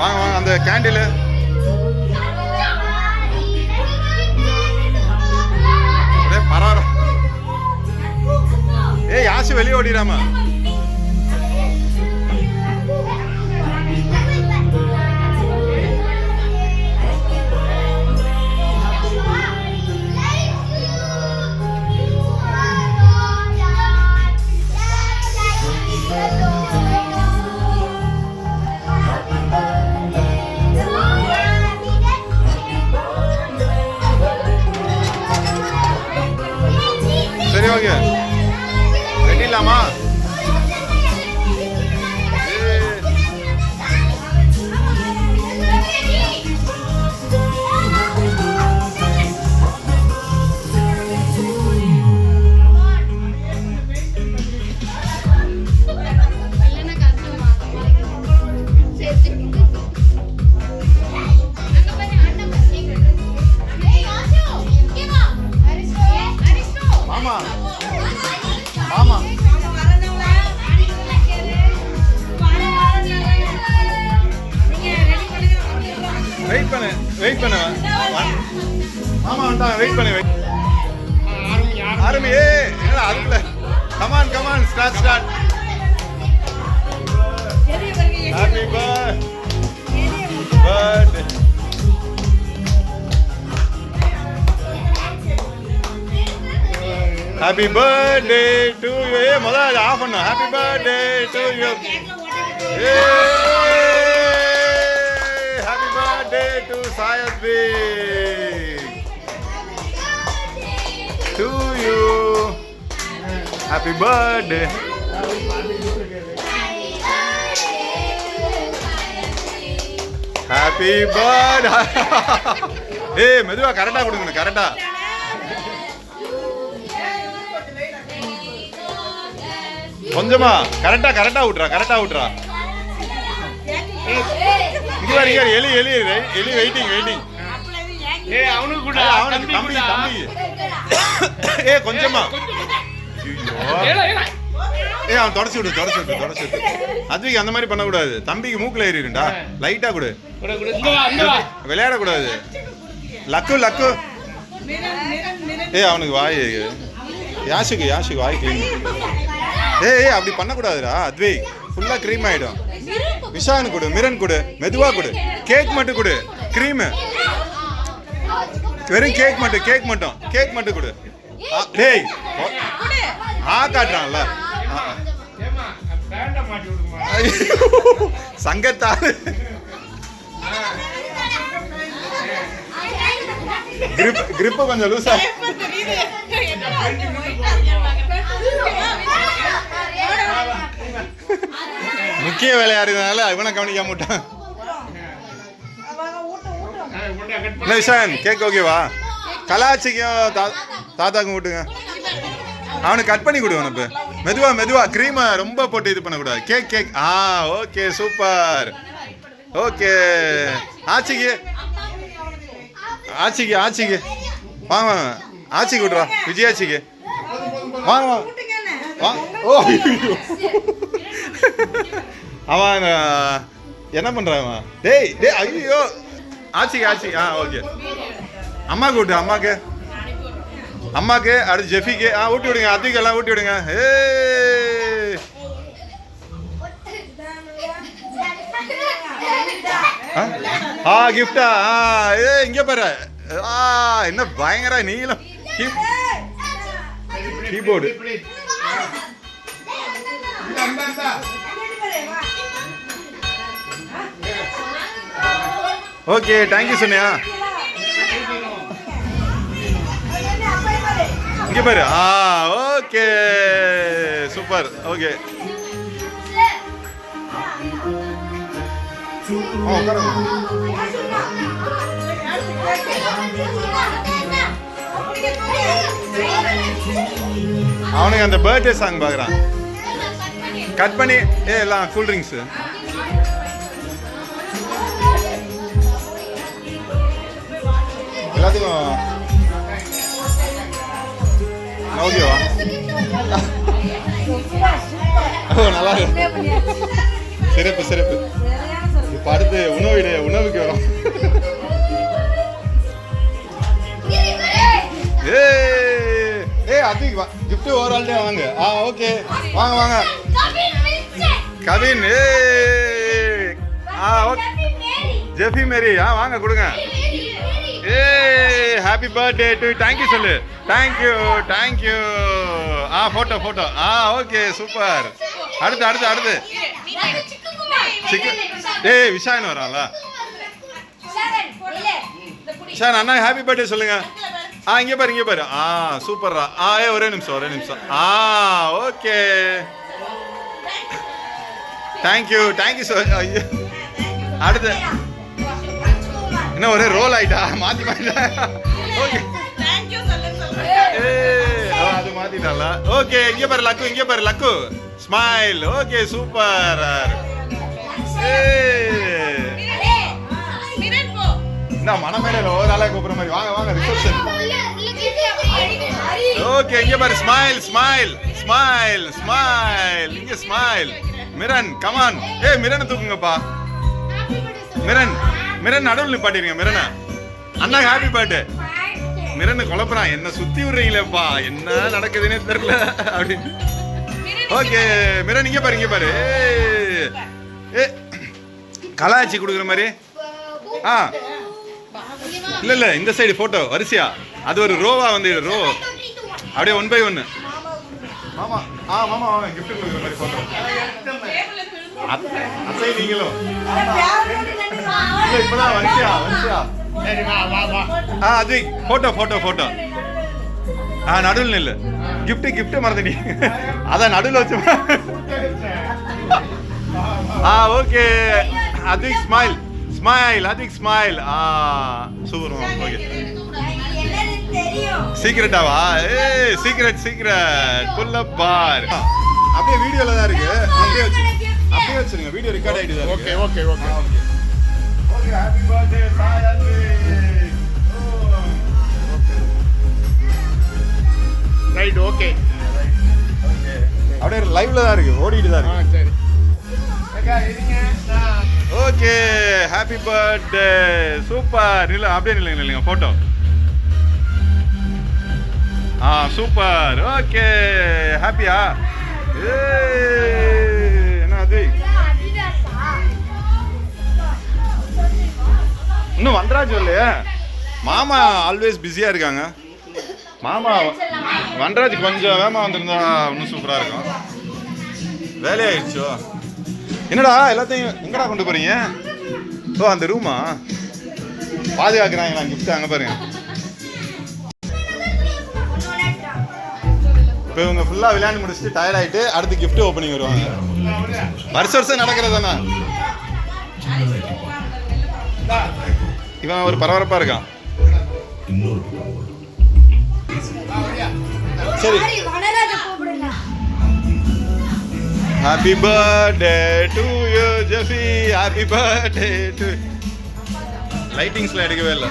வாங்க வாங்க அந்த கேண்டில். பரவாயில்ல. ஏய் யாசி வெளியே ஓடிடாமா. சரி ஓகே வெட்டிடலாமா? வெயிட் பண்ணு மாமா வந்துட்டாங்க. வெயிட் பண்ணு ஆரம்பி. என்னடா அதுக்குள்ள come on come on start start. Happy birthday happy birthday to you. முதல்ல ஆஃப் பண்ணு. Happy birthday to you. Happy birthday to Sayadvi. To you. Happy birthday. Happy birthday. Hey, மெதுவா கரெக்டா கொடுங்க கரெக்டா. கொஞ்சமா கரெக்டா விட்டுறா. எலி வெயிட்டிங். ஏய் அவனுக்கு கூட தம்பி. ஏய் கொஞ்சமா. ஏய் அவன் தொடச்சு விடு. அதுக்கு அந்த மாதிரி பண்ணக்கூடாது. தம்பிக்கு மூக்குல ஏறிடுண்டா. லைட்டா கொடு. விளையாடக்கூடாது. லக்கு. ஏய் அவனுக்கு வாய் யாஷுக்கு வாய் கிளீன். ஏய் அப்படி பண்ணக்கூடாதுடா. அத்வை ஃபுல்லா க்ரீம் ஆயிடும். விஷான் கொடு, மிரன் கொடு, மெதுவா கொடு. கேக் மட்டும் கொடு. க்ரீம் வெறும் கேக் மட்டும் கொடு. டேய் காட்டுறான்ல சங்கத்தால் கிரிப் கொஞ்சம் லூசா. முக்கிய வேலையா இருந்தனால இவனை கவனிக்காம விட்டான். விஷான் கேக் ஓகேவா? கலாச்சிக்கும் தாத்தாக்கும் விட்டுங்க. அவனுக்கு கட் பண்ணி கொடு. உனக்கு மெதுவா க்ரீமை ரொம்ப போட்டு இது பண்ணக்கூடாது. Cake okay super. ஓகே ஆச்சிக்கு வாங்க ஆச்சிக்கு விட்றா. விஜயாச்சிக்கு வாங்க. ஓ அவன் என்ன பண்றான்? டேய் ஐயோ ஆச்சிக்கு ஓகே. அம்மாக்கு விட்டு அம்மாக்கு அடுத்து ஜெஃபிக்கு ஊட்டி விடுங்க. அதுக்கு எல்லாம் ஊட்டி விடுங்க. கிஃப்டா இங்க பாரு. என்ன பயங்கர நீளம் கீபோர்டு. ஓகே தேங்க்யூ சொன்னியா. இங்க பாரு. Okay super. ஓகே அவனுக்கு அந்த பர்த்டே சாங் பார்க்குறான். கட் பண்ணி எல்லாம் கூல் ட்ரிங்க்ஸு. எல்லாத்துக்கும் ஓகேவா? ஓ நல்லா இருக்கு. சிறப்பு அப்ப அடுத்து உணவுக்கு வரும். அது gift ஓவரால் டே வாங்க. ஓகே வாங்க கவின். ஓகே ஜெஃபி மேரி வாங்க கொடுங்க. Happy birthday to thank you சொல்லு. Thank you. Photo okay super. அடுத்து விஷான் வரான்ல. விஷான் அண்ணா ஹாப்பி பர்த்டே சொல்லுங்க. இங்க பாரு சூப்பர்ரா. ஒரே நிமிஷம். ஓகே தேங்க் யூ அடுத்து என்ன ஒரே ரோல் ஆயிட்டா மாத்தி ஓகே அது மாத்திட்டால. ஓகே இங்க பாரு லக்கு ஸ்மைல். Okay super. மனமேல ஓவராலா கூப்பிடுற மாதிரி வாங்க ரிசப்ஷன். ஓகே இங்க பாரு ஸ்மைல். இங்க ஸ்மைல். மிரன் கமான். மிரன் தூக்குங்கப்பா. மிரன் நடுவில் நிப்பாட்டிருங்க. மிரனா அண்ணா ஹாப்பி பர்த்டே. மிரன் குழப்பறான். என்ன சுத்தி விடுறீங்களேப்பா, என்ன நடக்குதுன்னே தெரியல அப்படின்னு. ஓகே மிரன் இங்க பாரு. கலாச்சி கொடுக்குற மாதிரி. இல்ல இந்த சைடு போட்டோ வரிசையா. அது ஒரு ரோவா வந்து ரோ அப்படியே 1 by 1. மாமா வாங்க gift கொடுக்குற மாதிரி போட்டோ. அத்தை நீங்களும் இப்பதான் வரிசையா. சரி வா அது போட்டோ நடுவில் நில்லு. gift மறந்துடி. அதான் நடுவில் வச்சு. ஓகே அதிக் ஸ்மைல். சூப்பர். ஓகே சீக்ரெட்டாவா? சீக்ரெட் புல் அப் பார். அப்படியே வீடியோல தான் இருக்கு. அப்படியே வச்சிருங்க. வீடியோ ரெக்கார்ட் ஆயிட்டு தான் இருக்கு. Okay happy birthday Sai Advi. Right okay அப்படியே லைவ்ல தான் இருக்கு. ஓடிட்டு தான் இருக்கு. சரி ஓகே ஹாப்பி பர்த்டே சூப்பர். அப்படியே நில்லுங்க போட்டோ. சூப்பர். ஓகே ஹாப்பியா? என்ன அது இன்னும் வந்தராஜ் இல்லையா? மாமா ஆல்வேஸ் பிஸியா இருக்காங்க. மாமா வந்தராஜ் கொஞ்சம் வேகமா வந்திருந்தா இன்னும் சூப்பரா இருக்கும். வேலையாயிடுச்சோ? என்னடா எல்லாத்தையும் எங்கடா கொண்டு போறீங்க? அந்த ரூமா பாதுகாக்கிறாங்களா? கிஃப்ட் அங்க பாருங்க. இப்போ இவங்க ஃபுல்லா விளையாண்டு முடிச்சுட்டு டயர்ட் ஆயிட்டு அடுத்து கிஃப்ட் ஓப்பனிங் வருவாங்க. வருஷம் நடக்கிறதானா? இவன் ஒரு பரபரப்பா இருக்கான். சரி happy birthday to you Jeffy. Happy birthday to லைட்டிங்ஸ்ல எடுக்கவே இல்லை.